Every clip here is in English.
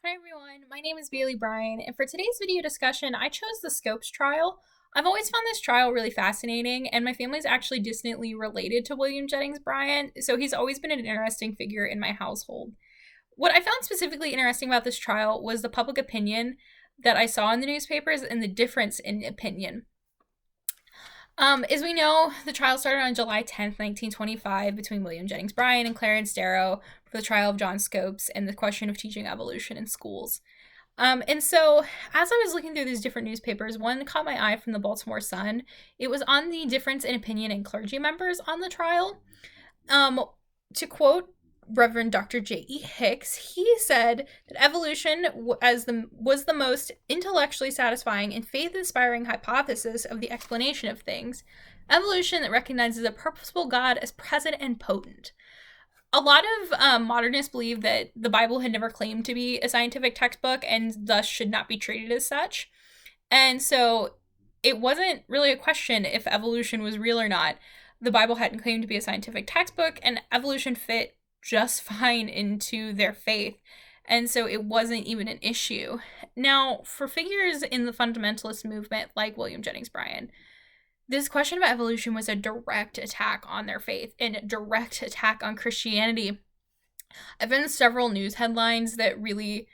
Hi everyone, my name is Bryan, and for today's video discussion, I chose the Scopes trial. I've always found this trial really fascinating, and my family's actually distantly related to William Jennings Bryan, so he's always been an interesting figure in my household. What I found specifically interesting about this trial was the public opinion that I saw in the newspapers and the difference in opinion. As we know, the trial started on July 10th, 1925, between William Jennings Bryan and Clarence Darrow for the trial of John Scopes and the question of teaching evolution in schools. And so, as I was looking through these different newspapers, one caught my eye from the Baltimore Sun. It was on the difference in opinion in clergy members on the trial. To quote Reverend Dr. J.E. Hicks, he said that evolution was the most intellectually satisfying and faith-inspiring hypothesis of the explanation of things. Evolution that recognizes a purposeful God as present and potent. A lot of modernists believe that the Bible had never claimed to be a scientific textbook and thus should not be treated as such. And so it wasn't really a question if evolution was real or not. The Bible hadn't claimed to be a scientific textbook, and evolution fit just fine into their faith. And so it wasn't even an issue. Now, for figures in the fundamentalist movement like William Jennings Bryan, this question of evolution was a direct attack on their faith and a direct attack on Christianity. I've been in several news headlines that really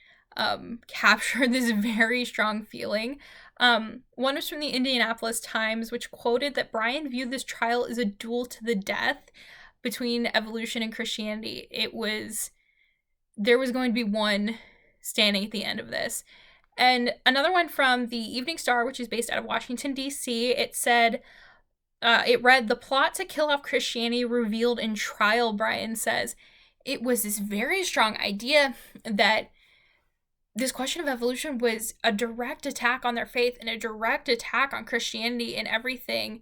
capture this very strong feeling. One was from the Indianapolis Times, which quoted that Bryan viewed this trial as a duel to the death between evolution and Christianity. There was going to be one standing at the end of this. And another one from the Evening Star, which is based out of Washington, D.C., it read, "The plot to kill off Christianity revealed in trial," Bryan says. It was this very strong idea that this question of evolution was a direct attack on their faith and a direct attack on Christianity and everything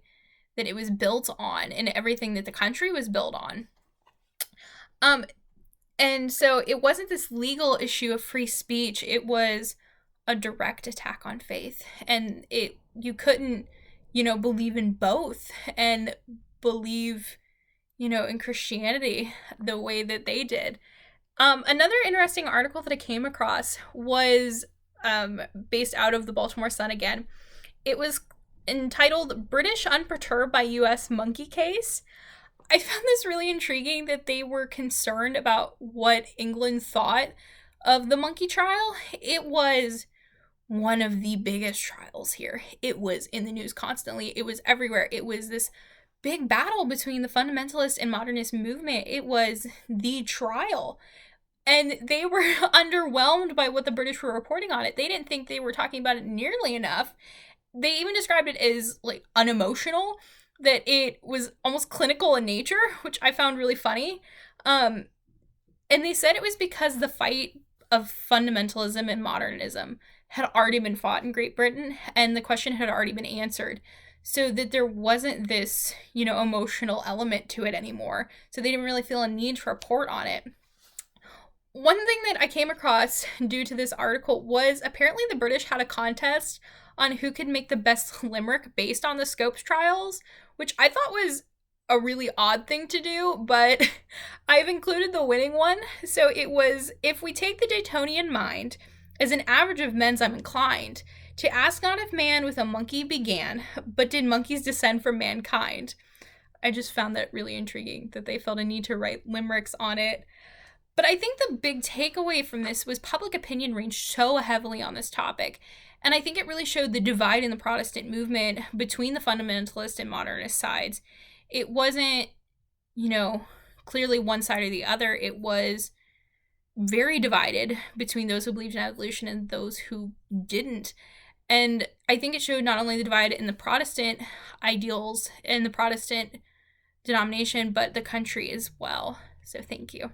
that it was built on and everything that the country was built on. And so it wasn't this legal issue of free speech. It was a direct attack on faith. And you couldn't, believe in both and believe, in Christianity the way that they did. Another interesting article that I came across was based out of the Baltimore Sun again. It was entitled "British Unperturbed by U.S. Monkey Case." I found this really intriguing that they were concerned about what England thought of the monkey trial. It was one of the biggest trials here. It was in the news constantly. It was everywhere. It was this big battle between the fundamentalist and modernist movement. It was the trial. And they were underwhelmed by what the British were reporting on it. They didn't think they were talking about it nearly enough. They even described it as unemotional, that it was almost clinical in nature, which I found really funny. And they said it was because the fight of fundamentalism and modernism had already been fought in Great Britain, and the question had already been answered, so that there wasn't this, emotional element to it anymore. So they didn't really feel a need to report on it. One thing that I came across due to this article was apparently the British had a contest on who could make the best limerick based on the Scopes trials, which I thought was a really odd thing to do, but I've included the winning one. So it was, "If we take the Daytonian mind, as an average of men's I'm inclined, to ask not if man with a monkey began, but did monkeys descend from mankind." I just found that really intriguing, that they felt a need to write limericks on it. But I think the big takeaway from this was public opinion ranged so heavily on this topic. And I think it really showed the divide in the Protestant movement between the fundamentalist and modernist sides. It wasn't, clearly one side or the other. It was very divided between those who believed in evolution and those who didn't. And I think it showed not only the divide in the Protestant ideals and the Protestant denomination, but the country as well. So thank you.